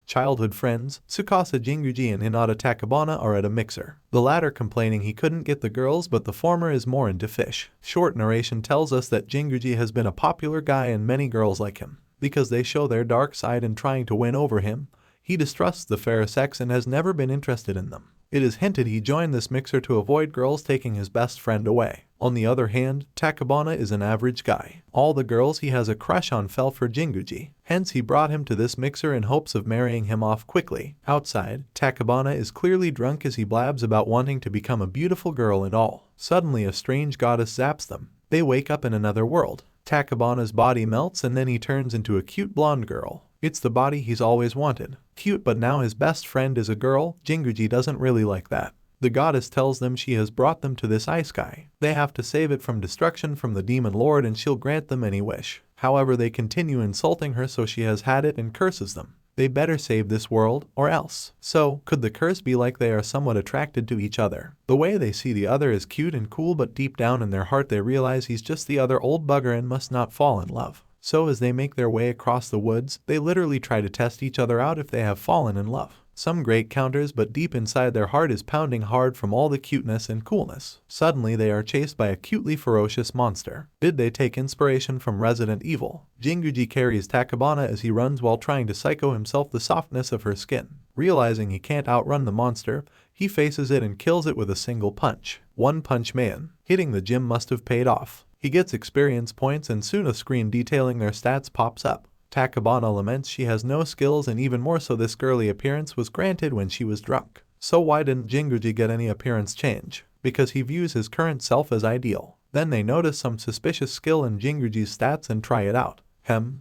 Childhood friends, Tsukasa Jinguji and Hinata Tachibana are at a mixer, the latter complaining he couldn't get the girls but the former is more into fish. Short narration tells us that Jinguji has been a popular guy and many girls like him. Because they show their dark side in trying to win over him, he distrusts the fair sex and has never been interested in them. It is hinted he joined this mixer to avoid girls taking his best friend away. On the other hand, Tachibana is an average guy. All the girls he has a crush on fell for Jinguji, hence he brought him to this mixer in hopes of marrying him off quickly. Outside, Tachibana is clearly drunk as he blabs about wanting to become a beautiful girl and all. Suddenly a strange goddess zaps them. They wake up in another world. Tachibana's body melts and then he turns into a cute blonde girl. It's the body he's always wanted. Cute, but now his best friend is a girl. Jinguji doesn't really like that. The goddess tells them she has brought them to this ice sky. They have to save it from destruction from the demon lord and she'll grant them any wish. However, they continue insulting her so she has had it and curses them. They better save this world or else. So, could the curse be like they are somewhat attracted to each other? The way they see the other is cute and cool, but deep down in their heart they realize he's just the other old bugger and must not fall in love. So as they make their way across the woods, they literally try to test each other out if they have fallen in love. Some great counters, but deep inside their heart is pounding hard from all the cuteness and coolness. Suddenly they are chased by a cutely ferocious monster. Did they take inspiration from Resident Evil? Jinguji carries Tachibana as he runs while trying to psycho himself the softness of her skin. Realizing he can't outrun the monster, he faces it and kills it with a single punch. One Punch Man. Hitting the gym must have paid off. He gets experience points and soon a screen detailing their stats pops up. Tachibana laments she has no skills and even more so this girly appearance was granted when she was drunk. So why didn't Jinguji get any appearance change? Because he views his current self as ideal. Then they notice some suspicious skill in Jinguji's stats and try it out.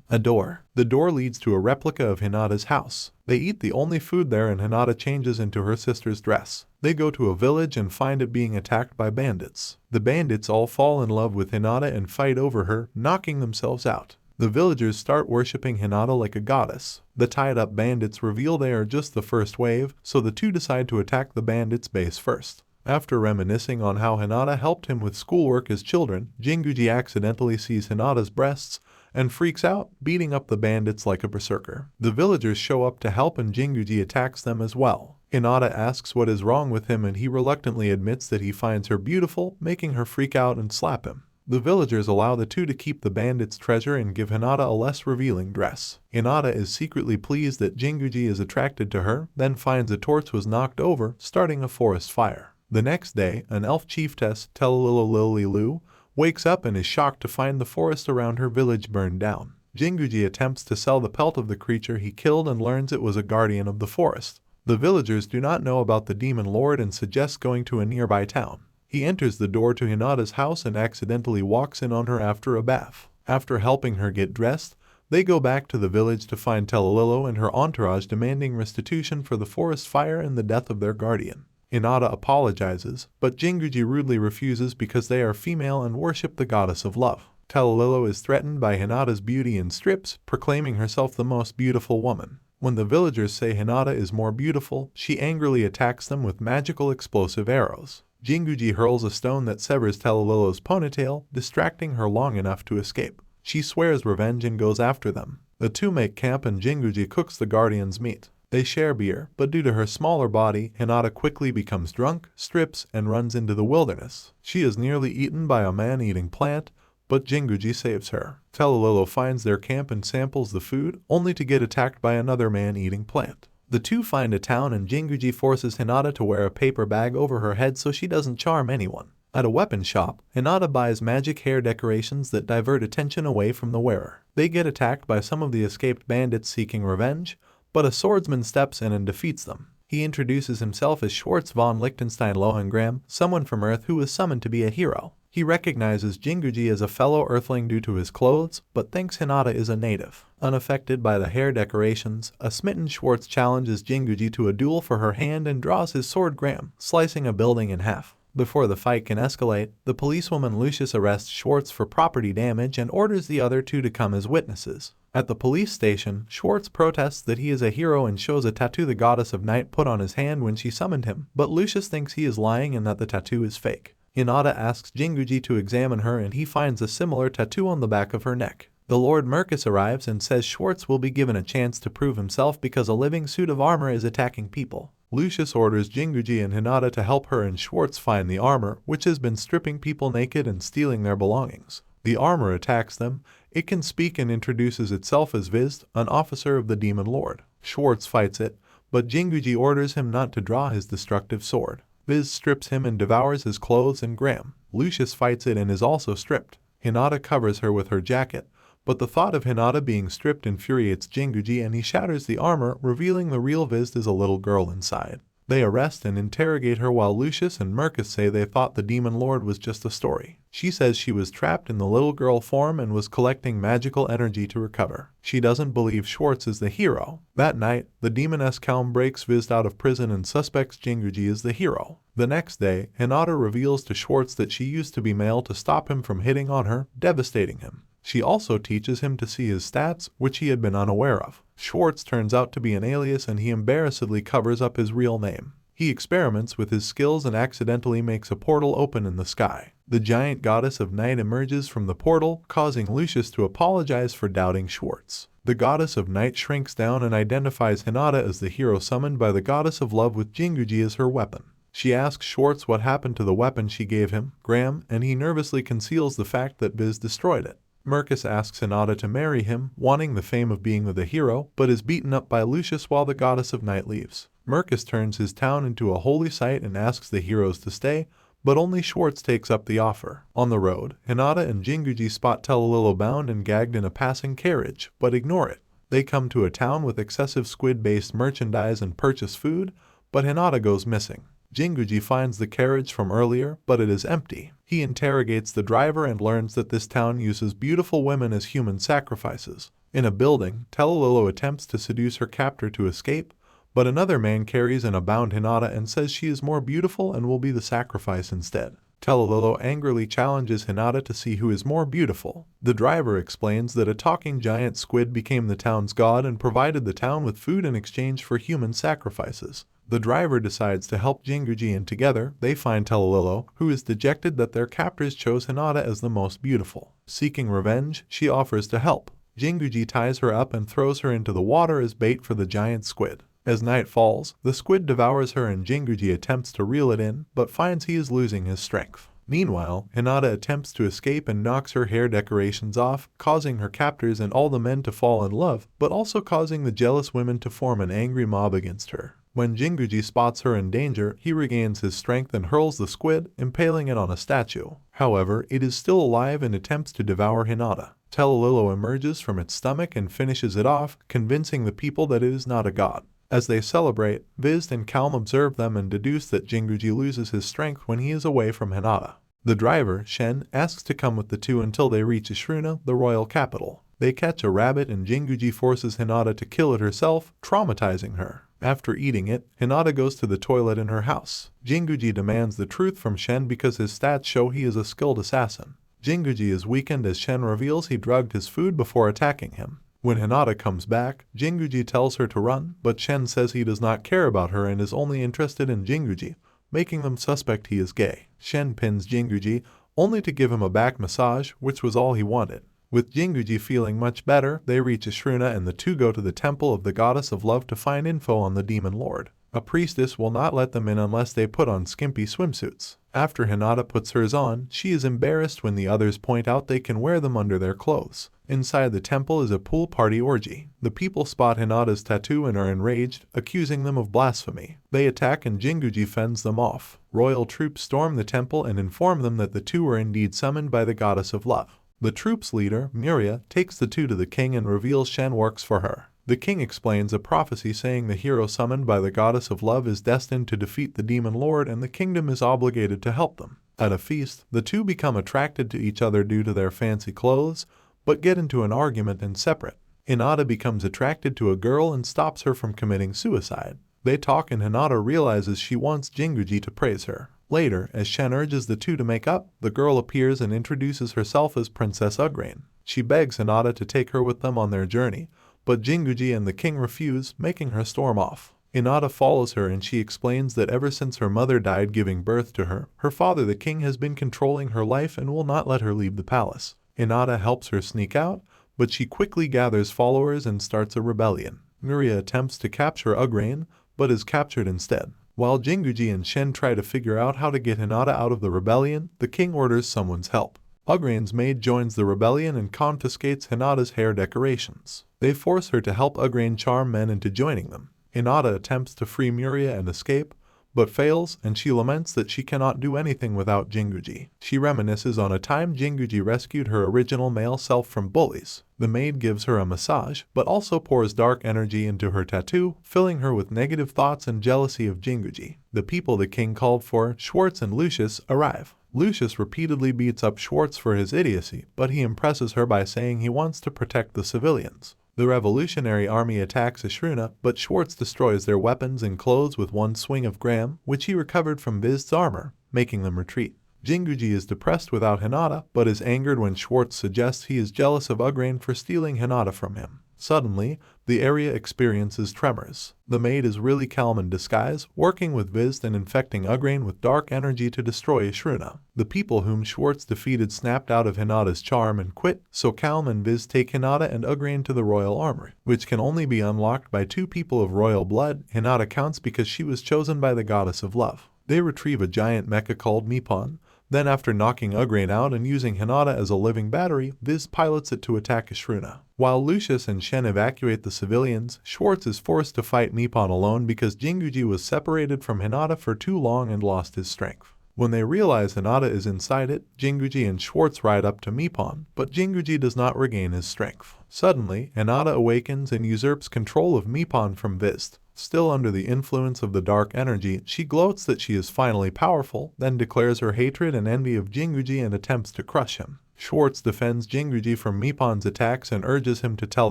A door. The door leads to a replica of Hinata's house. They eat the only food there and Hinata changes into her sister's dress. They go to a village and find it being attacked by bandits. The bandits all fall in love with Hinata and fight over her, knocking themselves out. The villagers start worshipping Hinata like a goddess. The tied-up bandits reveal they are just the first wave, so the two decide to attack the bandits' base first. After reminiscing on how Hinata helped him with schoolwork as children, Jinguji accidentally sees Hinata's breasts and freaks out, beating up the bandits like a berserker. The villagers show up to help and Jinguji attacks them as well. Hinata asks what is wrong with him and he reluctantly admits that he finds her beautiful, making her freak out and slap him. The villagers allow the two to keep the bandits' treasure and give Hinata a less revealing dress. Hinata is secretly pleased that Jinguji is attracted to her, then finds a torch was knocked over, starting a forest fire. The next day, an elf chiefess, Telililililu, wakes up and is shocked to find the forest around her village burned down. Jinguji attempts to sell the pelt of the creature he killed and learns it was a guardian of the forest. The villagers do not know about the demon lord and suggest going to a nearby town. He enters the door to Hinata's house and accidentally walks in on her after a bath. After helping her get dressed, they go back to the village to find Telililo and her entourage demanding restitution for the forest fire and the death of their guardian. Hinata apologizes, but Jinguji rudely refuses because they are female and worship the goddess of love. Telililo is threatened by Hinata's beauty and strips, proclaiming herself the most beautiful woman. When the villagers say Hinata is more beautiful, she angrily attacks them with magical explosive arrows. Jinguji hurls a stone that severs Telililo's ponytail, distracting her long enough to escape. She swears revenge and goes after them. The two make camp and Jinguji cooks the guardian's meat. They share beer, but due to her smaller body, Hinata quickly becomes drunk, strips, and runs into the wilderness. She is nearly eaten by a man-eating plant, but Jinguji saves her. Telililo finds their camp and samples the food, only to get attacked by another man-eating plant. The two find a town and Jinguji forces Hinata to wear a paper bag over her head so she doesn't charm anyone. At a weapon shop, Hinata buys magic hair decorations that divert attention away from the wearer. They get attacked by some of the escaped bandits seeking revenge, but a swordsman steps in and defeats them. He introduces himself as Schwartz von Liechtenstein Lohengram, someone from Earth who was summoned to be a hero. He recognizes Jinguji as a fellow Earthling due to his clothes, but thinks Hinata is a native. Unaffected by the hair decorations, a smitten Schwartz challenges Jinguji to a duel for her hand and draws his sword Graham, slicing a building in half. Before the fight can escalate, the policewoman Lucius arrests Schwartz for property damage and orders the other two to come as witnesses. At the police station, Schwartz protests that he is a hero and shows a tattoo the goddess of night put on his hand when she summoned him, but Lucius thinks he is lying and that the tattoo is fake. Hinata asks Jinguji to examine her and he finds a similar tattoo on the back of her neck. The Lord Mercus arrives and says Schwartz will be given a chance to prove himself because a living suit of armor is attacking people. Lucius orders Jinguji and Hinata to help her and Schwartz find the armor, which has been stripping people naked and stealing their belongings. The armor attacks them. It can speak and introduces itself as Vizd, an officer of the Demon Lord. Schwartz fights it, but Jinguji orders him not to draw his destructive sword. Vizd strips him and devours his clothes and Graham. Lucius fights it and is also stripped. Hinata covers her with her jacket, but the thought of Hinata being stripped infuriates Jinguji and he shatters the armor, revealing the real Vizd is a little girl inside. They arrest and interrogate her while Lucius and Mercus say they thought the Demon Lord was just a story. She says she was trapped in the little girl form and was collecting magical energy to recover. She doesn't believe Schwartz is the hero. That night, the demoness Kalm breaks Vizd out of prison and suspects Jinguji as the hero. The next day, Hinata reveals to Schwartz that she used to be male to stop him from hitting on her, devastating him. She also teaches him to see his stats, which he had been unaware of. Schwartz turns out to be an alias and he embarrassedly covers up his real name. He experiments with his skills and accidentally makes a portal open in the sky. The giant goddess of night emerges from the portal, causing Lucius to apologize for doubting Schwartz. The goddess of night shrinks down and identifies Hinata as the hero summoned by the goddess of love with Jinguji as her weapon. She asks Schwartz what happened to the weapon she gave him, Graham, and he nervously conceals the fact that Biz destroyed it. Mercus asks Hinata to marry him, wanting the fame of being the hero, but is beaten up by Lucius while the goddess of night leaves. Mercus turns his town into a holy site and asks the heroes to stay, but only Schwartz takes up the offer. On the road, Hinata and Jinguji spot Tellalillo bound and gagged in a passing carriage, but ignore it. They come to a town with excessive squid-based merchandise and purchase food, but Hinata goes missing. Jinguji finds the carriage from earlier, but it is empty. He interrogates the driver and learns that this town uses beautiful women as human sacrifices. In a building, Tellalillo attempts to seduce her captor to escape, but another man carries in a bound Hinata and says she is more beautiful and will be the sacrifice instead. Tellalillo angrily challenges Hinata to see who is more beautiful. The driver explains that a talking giant squid became the town's god and provided the town with food in exchange for human sacrifices. The driver decides to help Jinguji and together, they find Tellalillo, who is dejected that their captors chose Hinata as the most beautiful. Seeking revenge, she offers to help. Jinguji ties her up and throws her into the water as bait for the giant squid. As night falls, the squid devours her and Jinguji attempts to reel it in, but finds he is losing his strength. Meanwhile, Hinata attempts to escape and knocks her hair decorations off, causing her captors and all the men to fall in love, but also causing the jealous women to form an angry mob against her. When Jinguji spots her in danger, he regains his strength and hurls the squid, impaling it on a statue. However, it is still alive and attempts to devour Hinata. Tellalillo emerges from its stomach and finishes it off, convincing the people that it is not a god. As they celebrate, Vizd and Kalm observe them and deduce that Jinguji loses his strength when he is away from Hinata. The driver, Shen, asks to come with the two until they reach Ishruna, the royal capital. They catch a rabbit and Jinguji forces Hinata to kill it herself, traumatizing her. After eating it, Hinata goes to the toilet in her house. Jinguji demands the truth from Shen because his stats show he is a skilled assassin. Jinguji is weakened as Shen reveals he drugged his food before attacking him. When Hinata comes back, Jinguji tells her to run, but Shen says he does not care about her and is only interested in Jinguji, making them suspect he is gay. Shen pins Jinguji, only to give him a back massage, which was all he wanted. With Jinguji feeling much better, they reach Ishruna and the two go to the temple of the goddess of love to find info on the demon lord. A priestess will not let them in unless they put on skimpy swimsuits. After Hinata puts hers on, she is embarrassed when the others point out they can wear them under their clothes. Inside the temple is a pool party orgy. The people spot Hinata's tattoo and are enraged, accusing them of blasphemy. They attack and Jinguji fends them off. Royal troops storm the temple and inform them that the two were indeed summoned by the goddess of love. The troops' leader, Miria, takes the two to the king and reveals Shen works for her. The king explains a prophecy saying the hero summoned by the goddess of love is destined to defeat the demon lord and the kingdom is obligated to help them. At a feast, the two become attracted to each other due to their fancy clothes, but get into an argument and separate. Hinata becomes attracted to a girl and stops her from committing suicide. They talk and Hinata realizes she wants Jinguji to praise her. Later, as Shen urges the two to make up, the girl appears and introduces herself as Princess Ugrain. She begs Hinata to take her with them on their journey, but Jinguji and the king refuse, making her storm off. Hinata follows her and she explains that ever since her mother died giving birth to her, her father the king has been controlling her life and will not let her leave the palace. Hinata helps her sneak out, but she quickly gathers followers and starts a rebellion. Miria attempts to capture Ugrain, but is captured instead. While Jinguji and Shen try to figure out how to get Hinata out of the rebellion, the king orders someone's help. Ugrain's maid joins the rebellion and confiscates Hinata's hair decorations. They force her to help Ugrain charm men into joining them. Hinata attempts to free Miria and escape, but fails, and she laments that she cannot do anything without Jinguji. She reminisces on a time Jinguji rescued her original male self from bullies. The maid gives her a massage, but also pours dark energy into her tattoo, filling her with negative thoughts and jealousy of Jinguji. The people the king called for, Schwartz and Lucius, arrive. Lucius repeatedly beats up Schwartz for his idiocy, but he impresses her by saying he wants to protect the civilians. The Revolutionary Army attacks Ashruna, but Schwartz destroys their weapons and clothes with one swing of Graham, which he recovered from Viz's armor, making them retreat. Jinguji is depressed without Hinata, but is angered when Schwartz suggests he is jealous of Ugrain for stealing Hinata from him. Suddenly, the area experiences tremors. The maid is really calm in disguise, working with Viz and infecting Ugrain with dark energy to destroy Ashruna. The people whom Schwartz defeated snapped out of Hinata's charm and quit, so Calm and Viz take Hinata and Ugrain to the royal armory, which can only be unlocked by 2 people of royal blood. Hinata counts because she was chosen by the goddess of love. They retrieve a giant mecha called Mipon. Then after knocking Ugrain out and using Hinata as a living battery, Viz pilots it to attack Ashruna. While Lucius and Shen evacuate the civilians, Schwartz is forced to fight Mipon alone because Jinguji was separated from Hinata for too long and lost his strength. When they realize Hinata is inside it, Jinguji and Schwartz ride up to Mipon, but Jinguji does not regain his strength. Suddenly, Hinata awakens and usurps control of Mipon from Viz. Still under the influence of the dark energy, she gloats that she is finally powerful, then declares her hatred and envy of Jinguji and attempts to crush him. Schwartz defends Jinguji from Mipon's attacks and urges him to tell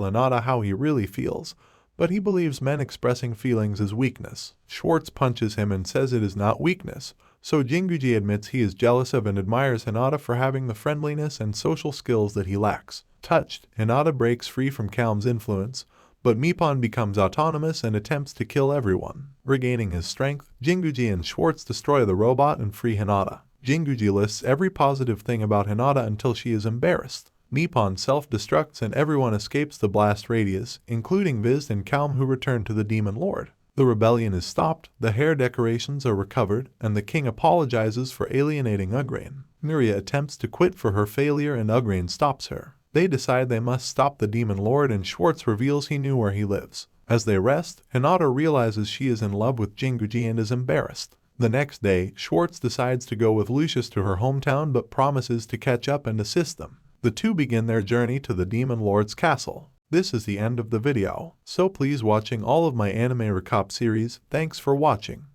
Hinata how he really feels, but he believes men expressing feelings is weakness. Schwartz punches him and says it is not weakness, so Jinguji admits he is jealous of and admires Hinata for having the friendliness and social skills that he lacks. Touched, Hinata breaks free from Calm's influence, but Mipon becomes autonomous and attempts to kill everyone. Regaining his strength, Jinguji and Schwartz destroy the robot and free Hinata. Jinguji lists every positive thing about Hinata until she is embarrassed. Mipon self-destructs and everyone escapes the blast radius, including Viz and Calm, who return to the Demon Lord. The rebellion is stopped, the hair decorations are recovered, and the king apologizes for alienating Ugrain. Miria attempts to quit for her failure and Ugrain stops her. They decide they must stop the Demon Lord and Schwartz reveals he knew where he lives. As they rest, Hinata realizes she is in love with Jinguji and is embarrassed. The next day, Schwartz decides to go with Lucius to her hometown but promises to catch up and assist them. The two begin their journey to the Demon Lord's castle. This is the end of the video, so please watching all of my anime recap series. Thanks for watching.